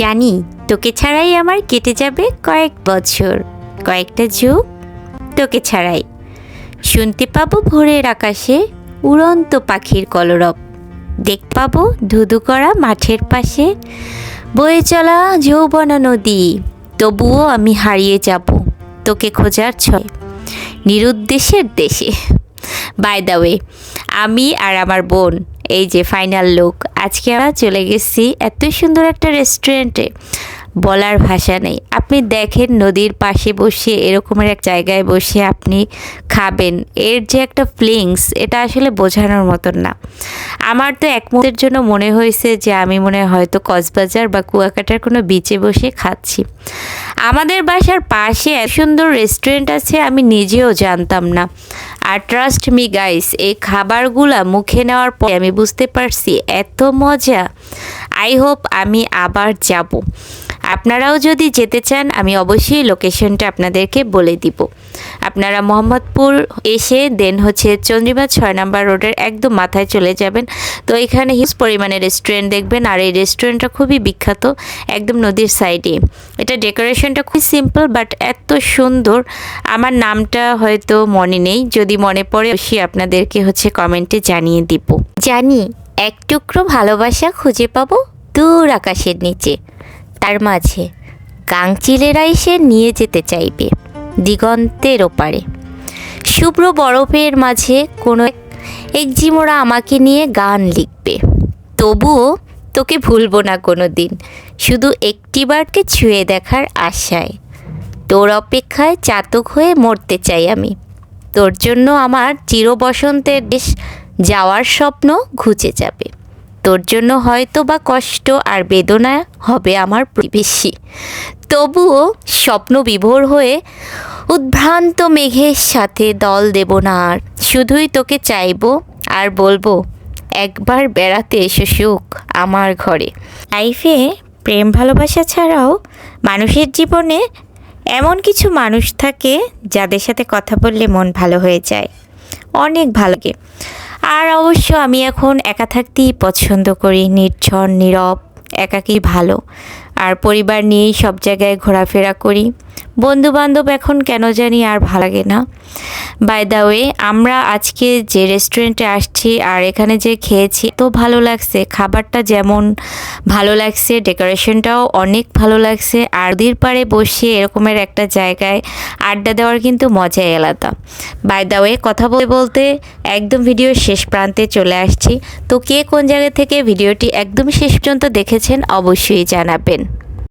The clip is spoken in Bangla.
জানি তোকে ছাড়াই আমার কেটে যাবে কয়েক বছর, কয়েকটা যুগ তোকে ছাড়াই। শুনতে পাবো ভোরের আকাশে উড়ন্ত পাখির কলরব, দেখতে পাবো ধুধু করা মাঠের পাশে বয়ে চলা যৌবনা নদী। তবুও আমি হারিয়ে যাব তোকে খোঁজার ছয় নিরুদ্দেশের দেশে। বাই দ্য ওয়ে, আমি আর আমার বোন এই যে ফাইনাল লুক। আজকে আমরা চলে গেছি এত সুন্দর একটা রেস্টুরেন্টে, বলার ভাষা নেই। আপনি দেখেন নদীর পাশে বসে এরকমের এক জায়গায় বসে আপনি খাবেন, এর যে একটা ফিলিংস এটা আসলে বোঝানোর মতন না। আমার তো এক মুহূর্তের জন্য মনে হয়েছে যে আমি মনে হয় হয়তো কক্সবাজার বা কুয়াকাটার কোনো বিচে বসে খাচ্ছি। আমাদের বাসার পাশে এত সুন্দর রেস্টুরেন্ট আছে আমি নিজেও জানতাম না। আর ট্রাস্ট মি গাইস, এই খাবারগুলা মুখে নেওয়ার পর আমি বুঝতে পারছি এত মজা। আই হোপ আমি আবার যাব। আপনারাও যদি যেতে চান আমি অবশ্যই লোকেশনটা আপনাদেরকে বলে দিব। আপনারা মোহাম্মদপুর এসে দেন হচ্ছে চন্দ্রিমা 6 নম্বর রোডের একদম মাথায় চলে যাবেন। তো এখানে হিউজ পরিমাণে রেস্টুরেন্ট দেখবেন, আর এই রেস্টুরেন্টটা খুবই বিখ্যাত, একদম নদীর সাইডে। এটা ডেকোরেশনটা খুব সিম্পল বাট এত সুন্দর। আমার নামটা হয়তো মনে নেই, যদি মনে পড়ে অবশ্যই আপনাদেরকে হচ্ছে কমেন্টে জানিয়ে দিব। জানি এক টুকরো ভালোবাসা খুঁজে পাবো দূর আকাশের নিচে, তার মাঝে কাংচিলেরা এসে নিয়ে যেতে চাইবে দিগন্তের ওপারে। শুভ্র বরফের মাঝে কোনো এক জিমোরা আমাকে নিয়ে গান লিখবে। তবুও তোকে ভুলবো না কোনো দিন, শুধু একটিবারকে ছুঁয়ে দেখার আশায়। তোর অপেক্ষায় চাতক হয়ে মরতে চাই আমি। তোর জন্য আমার চিরবসন্তের দেশ যাওয়ার স্বপ্ন ঘুচে যাবে। তোর জন্য হয়তো বা কষ্ট আর বেদনা হবে আমার প্রতিবেশী। তবুও স্বপ্ন বিভোর হয়ে উদ্ভ্রান্ত মেঘের সাথে দল দেব না আর। শুধুই তোকে চাইবো আর বলবো একবার বেড়াতে এসো সুখ আমার ঘরে। লাইফে প্রেম ভালোবাসা ছাড়াও মানুষের জীবনে এমন কিছু মানুষ থাকে যাদের সাথে কথা বললে মন ভালো হয়ে যায়, অনেক ভালো লাগে। আর অবশ্য আমি এখন একা থাকতেই পছন্দ করি, নির্ঝর নীরব একাকী ভালো। আর পরিবার নিয়েই সব জায়গায় ঘোরাফেরা করি। বন্ধুবান্ধব এখন কেন জানি আর ভালো লাগে না। বাই দ্য ওয়ে, আমরা আজকে যে রেস্টুরেন্টে আসছি আর এখানে যে খেয়েছি তো ভালো লাগছে, খাবারটা যেমন ভালো লাগছে ডেকোরেশনটাও অনেক ভালো লাগছে। আর নদীর পাড়ে বসে এরকমের একটা জায়গায় আড্ডা দেওয়ার কিন্তু মজাই আলাদা। বাই দ্য ওয়ে, কথা বলতে বলতে একদম ভিডিওর শেষ প্রান্তে চলে আসছি। তো কে কোন জায়গা থেকে ভিডিওটি একদম শেষ পর্যন্ত দেখেছেন অবশ্যই জানাবেন।